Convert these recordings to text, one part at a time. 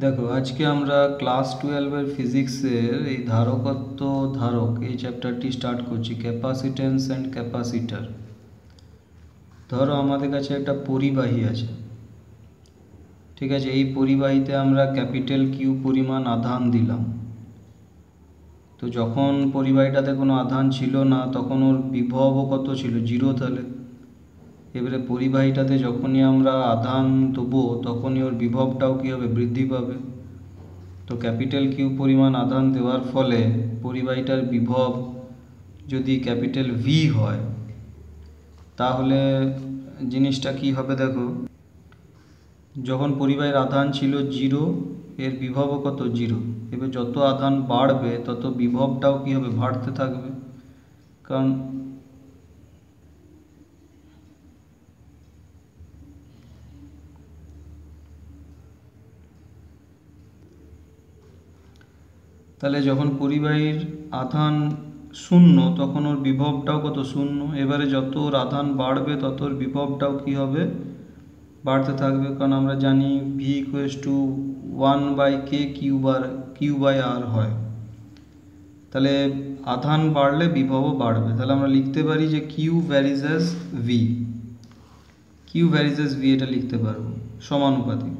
দেখো আজকে আমরা ক্লাস 12-এর ফিজিক্সের এই ধারকত্ব ধারক এই চ্যাপ্টারটি স্টার্ট করছি, ক্যাপাসিটেন্স অ্যান্ড ক্যাপাসিটার। ধরো আমাদের কাছে একটা পরিবাহী আছে, ঠিক আছে। এই পরিবাহীতে আমরা ক্যাপিটাল কিউ পরিমাণ আধান দিলাম। তো যখন পরিবাহীটাতে কোনো আধান ছিল না তখন ওর বিভবও কত ছিল? 0। তাহলে এবারে পরিবাহীটাতে যখনই আমরা আধান দেবো তখনই ওর বিভবটাও কী হবে? বৃদ্ধি পাবে। তো ক্যাপিটাল কিউ পরিমাণ আধান দেওয়ার ফলে পরিবাহীটার বিভব যদি ক্যাপিটাল ভি হয় তাহলে জিনিসটা কি হবে দেখো। যখন পরিবাহীর আধান ছিল 0, এর বিভবও কত? 0। এবার যত আধান বাড়বে তত বিভবটাও কি হবে? বাড়তে থাকবে। কারণ তাহলে যখন পরিবাহীর আধান 0 তখন ওর বিভবটাও কত? 0। এবারে যত ওর আধান বাড়বে তত ওর বিভবটাও কি হবে? বাড়তে থাকবে। কারণ আমরা জানি ভি ইকুয়ালস টু 1/k কিউ/r হয়। তাহলে আধান বাড়লে বিভবও বাড়বে। তাহলে আমরা লিখতে পারি যে Q varies as V, Q varies as V, এটা লিখতে পারবো সমানুপাতিক।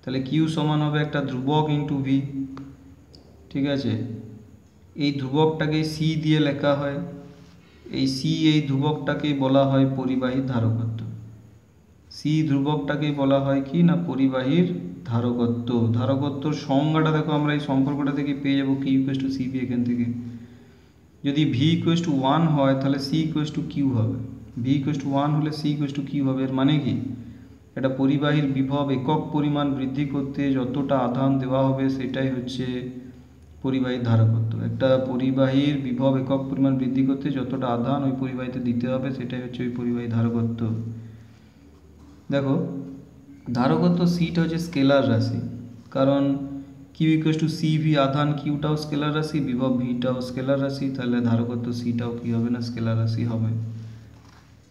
তাহলে কিউ সমান হবে একটা ধ্রুবক ইন্টু ভি, ঠিক আছে। এই ধ্রুবকটাকে সি দিয়ে লেখা হয়। এই সি, এই ধ্রুবকটাকেই বলা হয় পরিবাহীর ধারকত্ব। সি ধ্রুবকটাকেই বলা হয় কি না? পরিবাহীর ধারকত্ব। ধারকত্বর সংজ্ঞাটা দেখো আমরা এই সম্পর্কটা থেকে পেয়ে যাবো, Q equals to C V. এখান থেকে যদি ভি ইকুয়ালস টু 1 হয় তাহলে সি ইকুয়ালস টু কিউ হবে। ভি ইকুয়ালস টু 1 হলে সি ইকুয়ালস টু কিউ হবে। এর মানে কি? এটা পরিবাহীর বিভব একক পরিমাণ বৃদ্ধি করতে যতটা আধান দেওয়া হবে সেটাই হচ্ছে পরিবাহীর ধারকত্ব। একটা পরিবাহীর বিভব একক পরিমাণ বৃদ্ধি করতে যতটা আধান ওই পরিবাহীতে দিতে হবে সেটাই হচ্ছে ওই পরিবাহীর ধারকত্ব। দেখো ধারকত্ব সিটা হচ্ছে স্কেলার রাশি, কারণ Q equals to C V, আধান কিউটাও স্কেলার রাশি, বিভব ভিটাও স্কেলার রাশি। তাহলে ধারকত্ব সিটাও কি হবে? না স্কেলার রাশি হবে।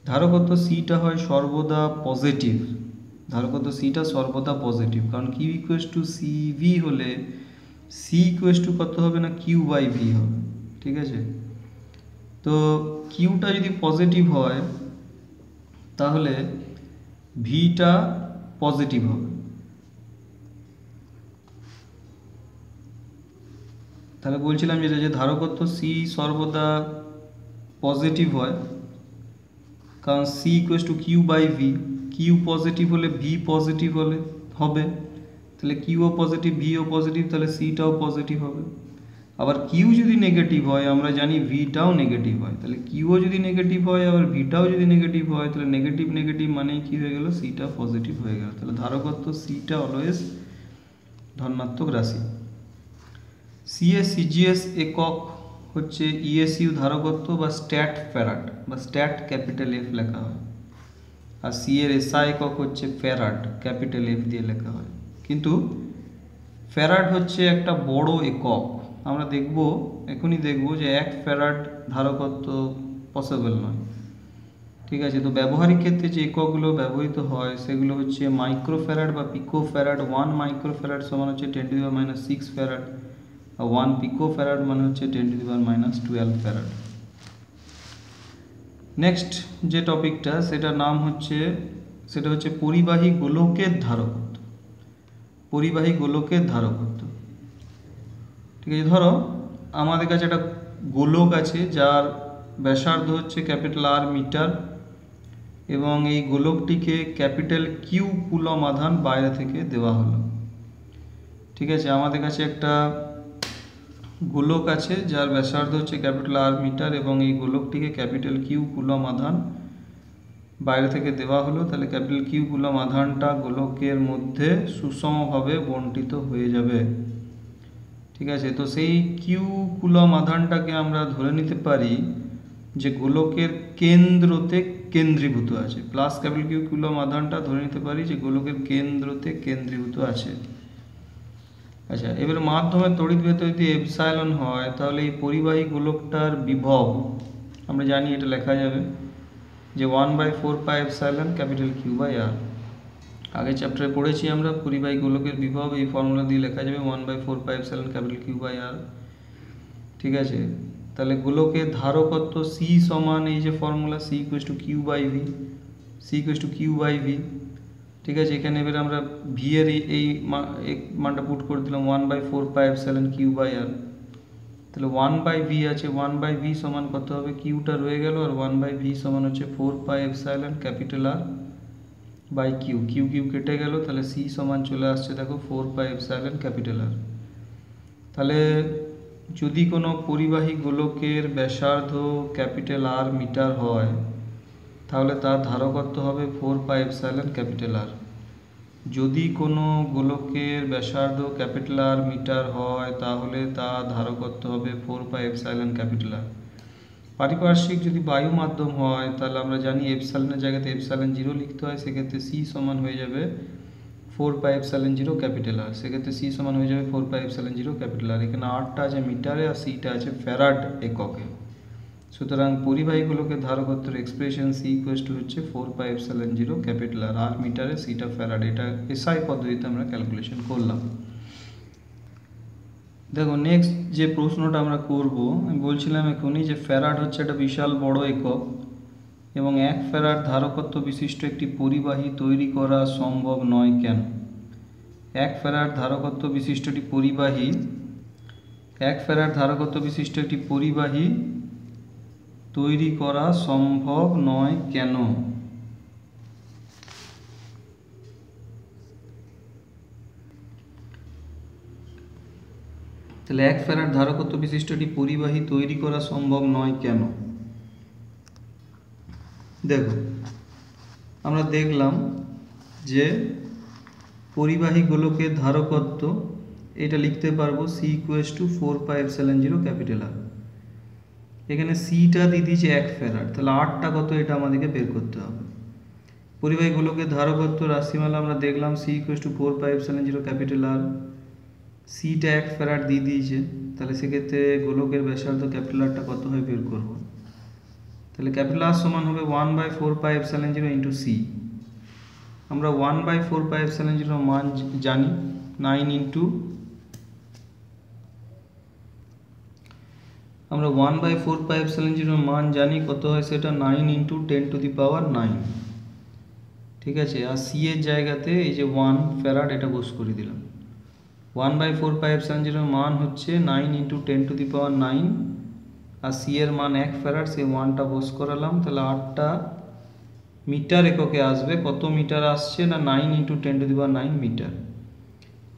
ধারকত্ব সিটা হয় সর্বদা পজিটিভ। ধারকত্ব সিটা সর্বদা পজিটিভ, কারণ Q equals to C V হলে সি ইকুয়ালস টু কত হবে? না কিউ/ভি হবে, ঠিক আছে। তো কিউটা যদি পজিটিভ হয় তাহলে ভিটা পজিটিভ হবে। তাহলে বলছিলাম যেটা, যে ধারকত্ব সি সর্বদা পজিটিভ হয়, কারণ C equals to Q V. Q positive হলে ভি পজিটিভ হলে হবে। তাহলে কিউও পজিটিভ ভিও পজিটিভ, তাহলে সিটাও পজিটিভ হবে। আবার কিউ যদি নেগেটিভ হয় আমরা জানি ভিটাও নেগেটিভ হয়। তাহলে কিউও যদি নেগেটিভ হয় আবার ভিটাও যদি নেগেটিভ হয় তাহলে নেগেটিভ নেগেটিভ মানে কি হয়ে গেল? সিটা পজিটিভ হয়ে গেল। তাহলে ধারকত্ব সিটা অলওয়েজ ধনাত্মক রাশি। সিএস/সিজিএস একক হচ্ছে ইএসইউ ধারকত্ব বা স্ট্যাট ফ্যারাড বা স্ট্যাট ক্যাপিটাল এফ লেখা হয়। আর সি এর এসআই একক হচ্ছে ফ্যারাড, ক্যাপিটাল এফ দিয়ে লেখা হয়। কিন্তু ফ্যারাড হচ্ছে একটা বড় একক। আমরা এখনই দেখব যে 1 ফ্যারাড ধারকত্ব পসিবল নয়, ঠিক আছে। তো ব্যবহারিক ক্ষেত্রে যে এককগুলো ব্যবহৃত হয় সেগুলো হচ্ছে মাইক্রো ফ্যারাড বা পিকো ফ্যারাড। 1 মাইক্রো ফ্যারাড সমান হচ্ছে 10⁻⁻6 ফ্যারাড, আর 1 পিকো ফ্যারাড মানে হচ্ছে 10⁻12 ফ্যারাড। নেক্সট যে টপিকটা সেটা হচ্ছে পরিবাহী গোলকের ধারকত্ব। পরিবাহী গোলকের ধারকত্ব, ঠিক আছে। ধরো আমাদের কাছে একটা গোলক আছে যার ব্যাসার্ধ হচ্ছে ক্যাপিটাল আর মিটার, এবং এই গোলকটিকে ক্যাপিটাল কিউ কুলম আধান বাইরে থেকে দেওয়া হলো, ঠিক আছে। আমাদের কাছে একটা গোলক আছে যার ব্যাসার্ধ হচ্ছে ক্যাপিটাল আর মিটার এবং এই গোলকটিকে ক্যাপিটাল কিউ কুলম আধান বাইরে থেকে দেওয়া হলো। তাহলে ক্যাপিটাল কিউ কুলম আধানটা গোলকের মধ্যে সুষমভাবে বণ্টিত হয়ে যাবে, ঠিক আছে। তো সেই কিউ কুলম আধানটাকে আমরা ধরে নিতে পারি যে গোলকের কেন্দ্রতে কেন্দ্রীভূত আছে। প্লাস ক্যাপিটাল কিউ কুলম আধানটা ধরে নিতে পারি যে গোলকের কেন্দ্রতে কেন্দ্রীভূত আছে। আচ্ছা, এবার মাধ্যমে তড়িৎভেদ যদি এপসাইলন হয় তাহলে এই পরিবাহী গোলকটার বিভব আমরা জানি, এটা লেখা যাবে যে 1/4 পাই এপসাইলন ক্যাপিটাল কিউ/আর। আগে চ্যাপ্টারে পড়েছি আমরা পরিবাহী গোলকের বিভব এই ফর্মুলা দিয়ে লেখা যাবে 1/4πε Q/r। ঠিক আছে, তাহলে গোলকের ধারকত্ব সি সমান এই যে formula C equals to Q V, C equals to Q V. ঠিক আছে, এখানে এবারে আমরা ভি এর এই মানটা পুট করে দিলাম 1/4πε Q/r। তাহলে 1/v আছে, 1/v সমান কত হবে, কিউটা রয়ে গেল, আর 1/v সমান হচ্ছে 4πε R by Q, Q Q কেটে গেল, তাহলে সি সমান চলে আসছে দেখো 4πε R। তাহলে যদি কোনো পরিবাহী গোলকের ব্যাসার্ধ ক্যাপিটাল আর মিটার হয় তাহলে তার ধারকত্ব হবে 4πε R। যদি কোনো গোলকের ব্যাসার্ধ ক্যাপিটাল আর মিটার হয় তাহলে তার ধারকত্ব হবে 4πε R। পারিপার্শ্বিক যদি বায়ু মাধ্যম হয় তাহলে আমরা জানি এপসাইলনের জায়গাতে ε0 লিখতে হয়, সেক্ষেত্রে সি সমান হয়ে যাবে 4πε0 R। সেক্ষেত্রে সি সমান হয়ে যাবে 4πε0 R। এখানে আরটা আছে মিটারে আর সিটা আছে ফ্যারাড এককে। সুতরাং পরিবাহী গোলকের ধারকত্বের এক্সপ্রেশন সি ইকুয়ালস টু হচ্ছে 4πε0 R, আর মিটারে সিটা ফ্যারাড। এটা এসআই পদ্ধতিতে আমরা ক্যালকুলেশন করলাম। দেখো নেক্সট যে প্রশ্নটা আমরা করব, আমি বলছিলাম এখনই যে ফ্যারাড হচ্ছে একটা বিশাল বড় একক এবং 1 ফ্যারাড ধারকত্ব বিশিষ্ট একটি পরিবাহী তৈরি করা সম্ভব নয় কেন? 1 ফ্যারাড ধারকত্ব বিশিষ্ট একটি পরিবাহী 1 ফ্যারাড ধারকত্ব বিশিষ্ট একটি পরিবাহী তৈরি করা সম্ভব নয় কেন? তাহলে 1 ফ্যারাড ধারকত্ব বিশিষ্ট একটি পরিবাহী তৈরি করা সম্ভব নয় কেন? দেখো আমরা দেখলাম যে পরিবাহী গোলকের ধারকত্ব এটা লিখতে পারবো সি ইকুয়ালস টু 4πε0 R। এখানে সিটা দিয়ে দিয়েছে 1 ফ্যারাড, তাহলে আরটা কত এটা আমাদেরকে বের করতে হবে। পরিবাহী গোলকের ধারকত্ব রাশিমালা আমরা দেখলাম সি ইকুয়ালস টু 4πε0 R। সিটা 1 ফ্যারাড দিয়ে দিয়েছে, তাহলে সেক্ষেত্রে গোলকের ব্যাসার্ধ ক্যাপিটাল আরটা কত হয় বের করব। তাহলে ক্যাপিটাল আর সমান হবে 1/4πε0 ইন্টু সি। আমরা 1/4πε0 মান জানি 9 ইন্টু, আমরা 1/4πε0 মান জানি কত হয় সেটা 9 ইন্টু 10⁹9। ঠিক আছে, আর সি এর জায়গাতে এই যে 1 ফ্যারাড এটা বস করে দিলাম। 1/4πε0 মান হচ্ছে 9 ইন্টু 10⁹9 আর সি এর মান 1 ফ্যারাড, সেই 1টা বস করালাম। তাহলে 8টা মিটার এককে আসবে। কত মিটার আসছে না 9 ইন্টু 10⁹9 মিটার।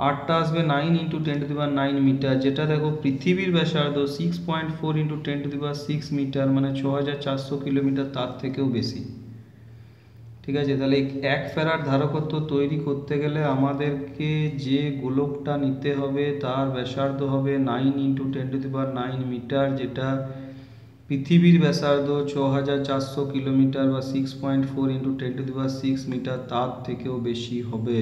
8টা আসবে 9 ইন্টু 10⁹9 মিটার, যেটা দেখো পৃথিবীর ব্যাসার্ধ 6.4 ইন্টু 10⁶6 মিটার, মানে 6400 কিলোমিটার, তার থেকেও বেশি। ঠিক আছে, তাহলে 1 ফ্যারাড ধারকত্ব তৈরি করতে গেলে আমাদেরকে যে গোলকটা নিতে হবে তার ব্যাসার্ধ হবে 9 ইন্টু 10⁹9 মিটার, যেটা পৃথিবীর ব্যাসার্ধ 6400 কিলোমিটার বা 6.4 ইন্টু 10⁶6 মিটার, তার থেকেও বেশি হবে।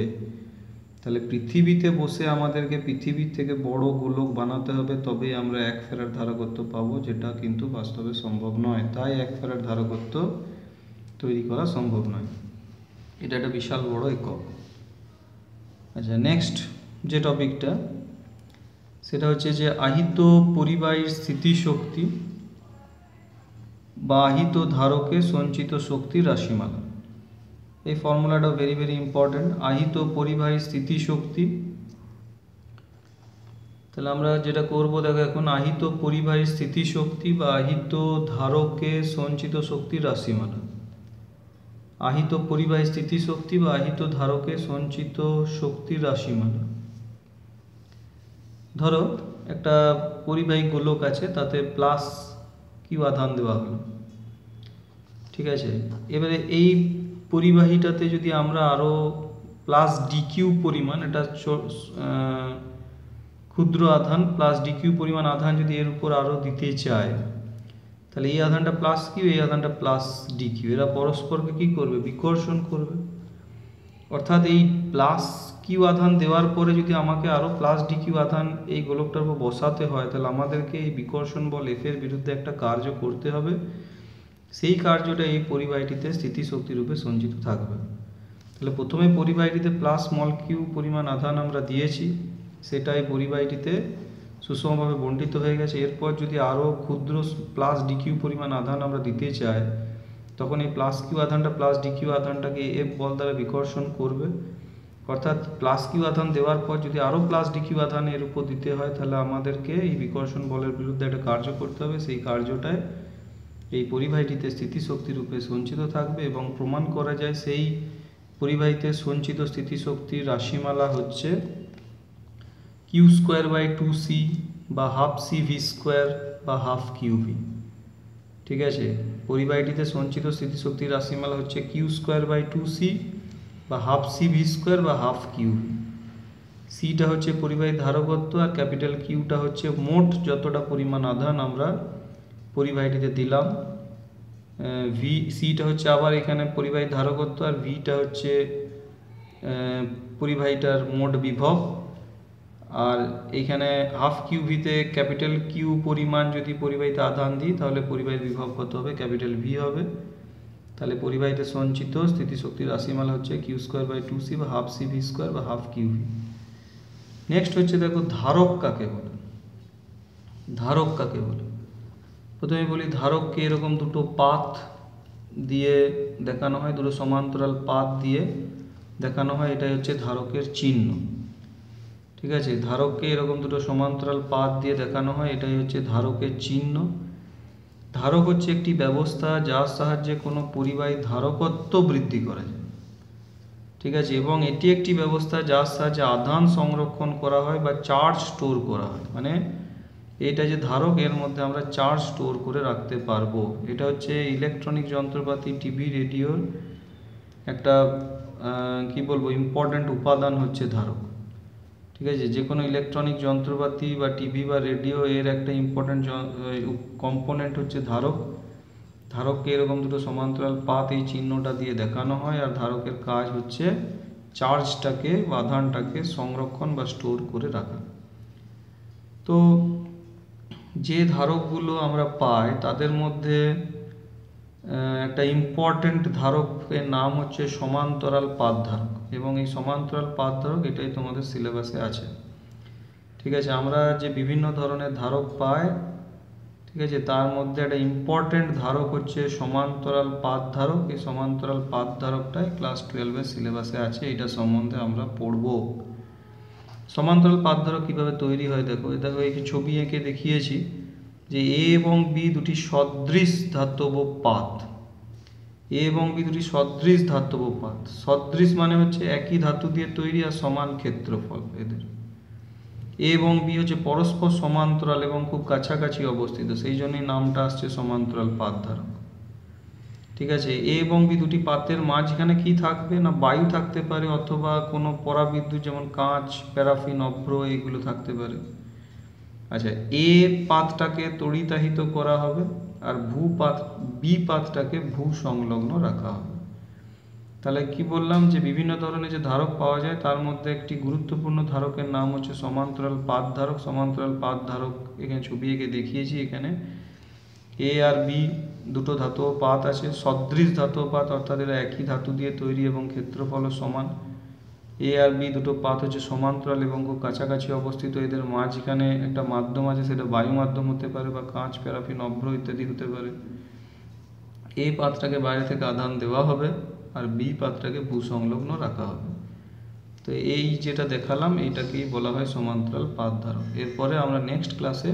তাহলে পৃথিবীতে বসে আমাদেরকে পৃথিবীর থেকে বড় গোলক বানাতে হবে, তবে আমরা 1 ফ্যারাড ধারকত্ব পাবো, যেটা কিন্তু বাস্তবে সম্ভব নয়। তাই 1 ফ্যারাড ধারকত্ব তৈরি করা সম্ভব নয়। এটা একটা বিশাল বড় একক। আচ্ছা, নেক্সট যে টপিকটা সেটা হচ্ছে যে আহিত পরিবাহীর স্থিতিশক্তি বা আহিত ধারকে সঞ্চিত শক্তির রাশিমালা। এই ফর্মুলাটা ভেরি ভেরি ইম্পর্টেন্ট। আহিত পরিবাহীর স্থিতিশক্তি, তাহলে আমরা যেটা করব দেখো এখন আহিত পরিবাহীর স্থিতিশক্তি বা আহিত ধারকে সঞ্চিত শক্তির রাশিমালা। আহিত পরিবাহী স্থিতিশক্তি বা আহিত ধারকে সঞ্চিত শক্তির রাশিমালা। ধরো একটা পরিবাহী গোলক আছে, তাতে প্লাস কিউ আধান দেওয়া হলো। ঠিক আছে, এবারে এই পরিবাহীটাতে যদি আমরা আরও প্লাস ডিকিউ পরিমাণ, এটা ক্ষুদ্র আধান প্লাস ডিকিউ পরিমাণ আধান যদি এর উপর আরও দিতে চায়, তাহলে এই আধানটা প্লাস কিউ, এই আধানটা প্লাস ডিকিউ, এরা পরস্পরকে কি করবে, বিকর্ষণ করবে। অর্থাৎ এই প্লাস কিউ আধান দেওয়ার পরে যদি আমাকে আরও প্লাস ডিকিউ আধান এই গোলকটার উপর বসাতে হয়, তাহলে আমাদেরকে এই বিকর্ষণ বল এফ এর বিরুদ্ধে একটা কার্য করতে হবে। সেই কার্যটা এই পরিবাহীটিতে স্থিতিশক্তি রূপে সঞ্চিত থাকবে। তাহলে প্রথমে পরিবাহীটিতে প্লাস স্মল কিউ পরিমাণ আধান আমরা দিয়েছি, সেটাই পরিবাহীটিতে সুষমভাবে বণ্টিত হয়ে গেছে। এরপর যদি আরও ক্ষুদ্র প্লাস ডিকিউ পরিমাণ আধান আমরা দিতে চাই, তখন এই প্লাস কিউ আধানটা প্লাস ডিকিউ আধানটাকে এফ বল দ্বারা বিকর্ষণ করবে। অর্থাৎ প্লাস কিউ আধান দেওয়ার পর যদি আরও প্লাস ডিকিউ আধান এর উপর দিতে হয়, তাহলে আমাদেরকে এই বিকর্ষণ বলের বিরুদ্ধে একটা কার্য করতে হবে। সেই কার্যটায় এই পরিবাহীটিতে স্থিতিশক্তি রূপে সঞ্চিত থাকবে এবং প্রমাণ করা যায় সেই পরিবাহীতে সঞ্চিত স্থিতিশক্তির রাশিমালা হচ্ছে কিউ স্কোয়ার বাই 2c বা হাফ সি ভি স্কোয়ার বা হাফ কিউ ভি। ঠিক আছে, পরিবাহীটিতে সঞ্চিত স্থিতিশক্তির রাশিমালা হচ্ছে কিউ স্কোয়ার বাই 2c বা হাফ সি ভি স্কোয়ার বা হাফ কিউ ভি। সিটা হচ্ছে পরিবাহীর ধারকত্ব আর ক্যাপিটাল কিউটা হচ্ছে মোট যতটা পরিমাণ আধান আমরা পরিবাহীটিতে দিলাম। ভি সিটা হচ্ছে আবার এখানে পরিবাহীর ধারকত্ব, আর ভিটা হচ্ছে পরিবাহীটার মোট বিভব। আর এইখানে হাফ কিউ ভিতে ক্যাপিটাল কিউ পরিমাণ যদি পরিবাহীতে আধান দিই, তাহলে পরিবাহীর বিভব কত হবে? ক্যাপিটাল ভি হবে। তাহলে পরিবাহীতে সঞ্চিত স্থিতিশক্তির রাশিমালা হচ্ছে কিউ স্কোয়ার বাই 2c বা হাফ সি ভি স্কোয়ার বা হাফ কিউ ভি। নেক্সট হচ্ছে দেখো ধারক কাকে বলে। ধারক কাকে বলে প্রথমে বলি, ধারককে এরকম দুটো পাত দিয়ে দেখানো হয়, দুটো সমান্তরাল পাত দিয়ে দেখানো হয়, এটাই হচ্ছে ধারকের চিহ্ন। ঠিক আছে, ধারককে এরকম দুটো সমান্তরাল পাত দিয়ে দেখানো হয়, এটাই হচ্ছে ধারকের চিহ্ন। ধারক হচ্ছে একটি ব্যবস্থা যার সাহায্যে কোনো পরিবাহী ধারকত্ব বৃদ্ধি করা যায়। ঠিক আছে, এবং এটি একটি ব্যবস্থা যার সাহায্যে আধান সংরক্ষণ করা হয় বা চার্জ স্টোর করা হয়। মানে এটা যে ধারক, এর মধ্যে আমরা চার্জ স্টোর করে রাখতে পারবো। এটা হচ্ছে ইলেকট্রনিক যন্ত্রপাতি, টিভি, রেডিওর একটা কি বলবো ইম্পর্ট্যান্ট উপাদান হচ্ছে ধারক। ঠিক আছে, যে কোনো ইলেকট্রনিক যন্ত্রপাতি বা টিভি বা রেডিও এর একটা ইম্পর্ট্যান্ট কম্পোনেন্ট হচ্ছে ধারক। ধারককে এরকম দুটো সমান্তরাল পাত এই চিহ্নটা দিয়ে দেখানো হয়, আর ধারকের কাজ হচ্ছে চার্জটাকে বা আধানটাকে সংরক্ষণ বা স্টোর করে রাখা। তো যে ধারকগুলো আমরা পাই তাদের মধ্যে একটা ইম্পর্ট্যান্ট ধারকের নাম হচ্ছে সমান্তরাল পাত ধারক, এবং এই সমান্তরাল পাত ধারক এটাই তোমাদের সিলেবাসে আছে। ঠিক আছে, আমরা যে বিভিন্ন ধরনের ধারক পাই, ঠিক আছে, তার মধ্যে একটা ইম্পর্ট্যান্ট ধারক হচ্ছে সমান্তরাল পাত ধারক। এই সমান্তরাল পাত ধারকটাই ক্লাস 12-এর সিলেবাসে আছে, এটা সম্বন্ধে আমরা পড়ব। সমান্তরাল পাত ধারক কীভাবে তৈরি হয় দেখো, এই ছবি এঁকে দেখিয়েছি যে এ এবং বি দুটি সদৃশ ধাতব পাত। এ এবং বি দুটি সদৃশ ধাতব পাত। সদৃশ মানে হচ্ছে একই ধাতু দিয়ে তৈরি আর সমান ক্ষেত্রফল এদের। এ এবং বি হচ্ছে পরস্পর সমান্তরাল এবং খুব কাছাকাছি অবস্থিত, সেই জন্যই নামটা আসছে সমান্তরাল পাত ধারক। ঠিক আছে, এ এবং বি দুটি পাতের মাঝখানে কি থাকবে না, বায়ু থাকতে পারে অথবা কোনো পরাবিদ্যুৎ যেমন কাঁচ, প্যারাফিন, অভ্র এগুলো থাকতে পারে। আচ্ছা, এ পাতটাকে তড়িতাহিত করা হবে আর বি পাতটাকে ভূ সংলগ্ন রাখা হবে। তাহলে কি বললাম যে বিভিন্ন ধরনের যে ধারক পাওয়া যায় তার মধ্যে একটি গুরুত্বপূর্ণ ধারকের নাম হচ্ছে সমান্তরাল পাত ধারক। সমান্তরাল পাত ধারক এখানে ছবি এঁকে দেখিয়েছি। এখানে এ আর বি দুটো ধাতব পাত আছে, সদৃশ ধাতব পাত, অর্থাৎ এরা একই ধাতু দিয়ে তৈরি এবং ক্ষেত্রফলও সমান। এ আর বি দুটো পাত হচ্ছে সমান্তরাল এবং খুব কাছাকাছি অবস্থিত। এদের মাঝখানে একটা মাধ্যম আছে, সেটা বায়ু মাধ্যম হতে পারে বা কাঁচ, প্যারাফিন, অভ্র ইত্যাদি হতে পারে। এ পাতটাকে বাইরে থেকে আধান দেওয়া হবে আর বি পাতটাকে ভূসংলগ্ন রাখা হবে। তো এই যেটা দেখালাম এইটাকেই বলা হয় সমান্তরাল পাত ধারক। এরপরে আমরা নেক্সট ক্লাসে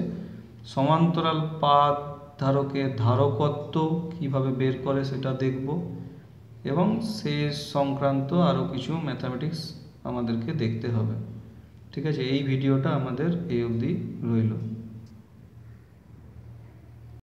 সমান্তরাল পাত ধারকের ধারকত্ব কিভাবে বের করে সেটা দেখব, এবং সে সংক্রান্ত আরও কিছু ম্যাথামেটিক্স আমাদেরকে দেখতে হবে। ঠিক আছে, এই ভিডিওটা আমাদের এই অবধি রইল।